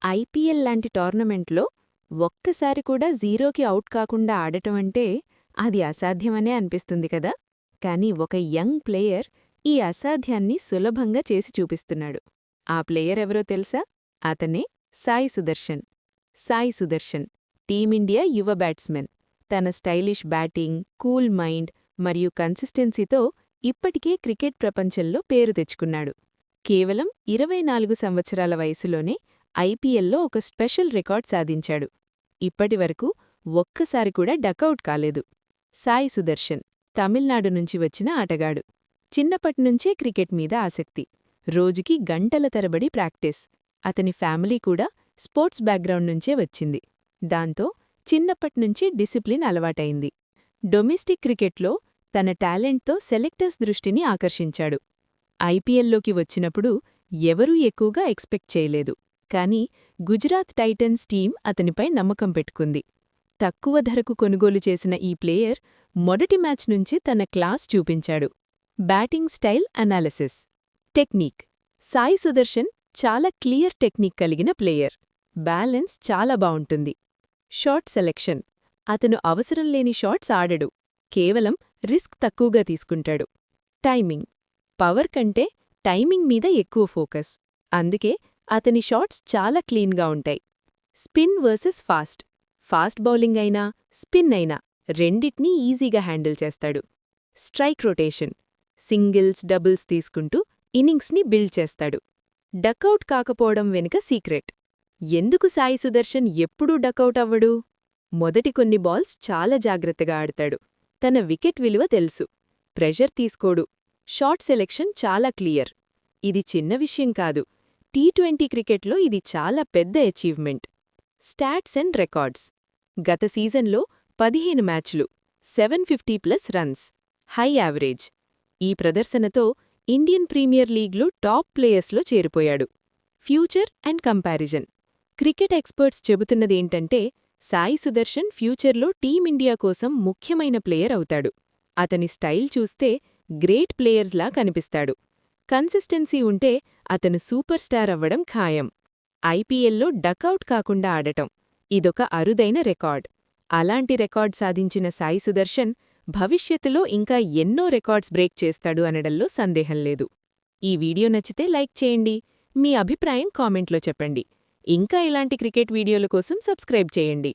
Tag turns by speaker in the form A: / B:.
A: IPL లాంటి టోర్నమెంట్లో ఒక్కసారి కూడా జీరోకి అవుట్ కాకుండా ఆడటమంటే అది అసాధ్యమనే అనిపిస్తుంది కదా. కానీ ఒక యంగ్ ప్లేయర్ ఈ అసాధ్యాన్ని సులభంగా చేసి చూపిస్తున్నాడు. ఆ ప్లేయర్ ఎవరో తెలుసా? అతనే సాయి సుదర్శన్. సాయి సుదర్శన్ టీమిండియా యువ బ్యాట్స్మెన్. తన స్టైలిష్ బ్యాటింగ్, కూల్ మైండ్ మరియు కన్సిస్టెన్సీతో ఇప్పటికే క్రికెట్ ప్రపంచంలో పేరు తెచ్చుకున్నాడు. కేవలం 24 సంవత్సరాల వయసులోనే ఐపీఎల్లో ఒక స్పెషల్ రికార్డ్ సాధించాడు. ఇప్పటివరకు ఒక్కసారి కూడా డకౌట్ కాలేదు. సాయి సుదర్శన్ తమిళనాడు నుంచి వచ్చిన ఆటగాడు. చిన్నప్పట్నుంచే క్రికెట్ మీద ఆసక్తి. రోజుకి గంటల తరబడి ప్రాక్టీస్. అతని ఫ్యామిలీ కూడా స్పోర్ట్స్ బ్యాక్గ్రౌండ్ నుంచే వచ్చింది. దాంతో చిన్నప్పట్నుంచి డిసిప్లిన్ అలవాటైంది. డొమెస్టిక్ క్రికెట్లో తన టాలెంట్తో సెలెక్టర్స్ దృష్టిని ఆకర్షించాడు. ఐపీఎల్లోకి వచ్చినప్పుడు ఎవరూ ఎక్కువగా ఎక్స్పెక్ట్ చేయలేదు. కానీ గుజరాత్ టైటన్స్ టీం అతనిపై నమ్మకం పెట్టుకుంది. తక్కువ ధరకు కొనుగోలు చేసిన ఈ ప్లేయర్ మొదటి మ్యాచ్ నుంచి తన క్లాస్ చూపించాడు. Batting style analysis. Technique. Sai Sudarshan చాలా క్లియర్ టెక్నిక్ కలిగిన ప్లేయర్. బ్యాలెన్స్ చాలా బావుంటుంది. Shot selection. అతను అవసరం లేని షాట్స్ ఆడడు. కేవలం రిస్క్ తక్కువగా తీసుకుంటాడు. టైమింగ్. పవర్ కంటే టైమింగ్ మీద ఎక్కువ ఫోకస్. అందుకే అతని షాట్స్ చాలా క్లీన్గా ఉంటాయి. Spin versus fast. Fast bowling అయినా, స్పిన్ అయినా రెండిట్నీ ఈజీగా హ్యాండిల్ చేస్తాడు. Strike rotation. సింగిల్స్, డబుల్స్ తీసుకుంటూ ఇన్నింగ్స్ని బిల్డ్ చేస్తాడు. డకౌట్ కాకపోవడం వెనుక సీక్రెట్. ఎందుకు సాయి సుదర్శన్ ఎప్పుడూ డకౌట్ అవ్వడు? మొదటి కొన్ని బాల్స్ చాలా జాగ్రత్తగా ఆడతాడు. తన వికెట్ విలువ తెలుసు. ప్రెషర్ తీసుకోడు. షాట్ సెలెక్షన్ చాలా క్లియర్. ఇది చిన్న విషయం కాదు. టీ20 క్రికెట్లో ఇది చాలా పెద్ద అచీవ్మెంట్. Stats and records. గత సీజన్లో 15 మ్యాచ్లు, 750+ రన్స్, హై యావరేజ్. ఈ ప్రదర్శనతో ఇండియన్ ప్రీమియర్ లీగ్లో టాప్ ప్లేయర్స్లో చేరిపోయాడు. Future and comparison. Cricket experts చెబుతున్నదేంటంటే సాయి సుదర్శన్ ఫ్యూచర్లో టీమిండియా కోసం ముఖ్యమైన ప్లేయర్ అవుతాడు. అతని స్టైల్ చూస్తే గ్రేట్ ప్లేయర్స్లా కనిపిస్తాడు. కన్సిస్టెన్సీ ఉంటే అతను సూపర్ స్టార్ అవ్వడం ఖాయం. ఐపీఎల్లో డకౌట్ కాకుండా ఆడటం ఇదొక అరుదైన రికార్డ్. అలాంటి రికార్డ్ సాధించిన సాయి సుదర్శన్ భవిష్యత్తులో ఇంకా ఎన్నో రికార్డ్స్ బ్రేక్ చేస్తాడు అనడంలో సందేహం లేదు. ఈ వీడియో నచ్చితే లైక్ చేయండి. మీ అభిప్రాయం కామెంట్లో చెప్పండి. ఇంకా ఇలాంటి క్రికెట్ వీడియోల కోసం సబ్స్క్రైబ్ చేయండి.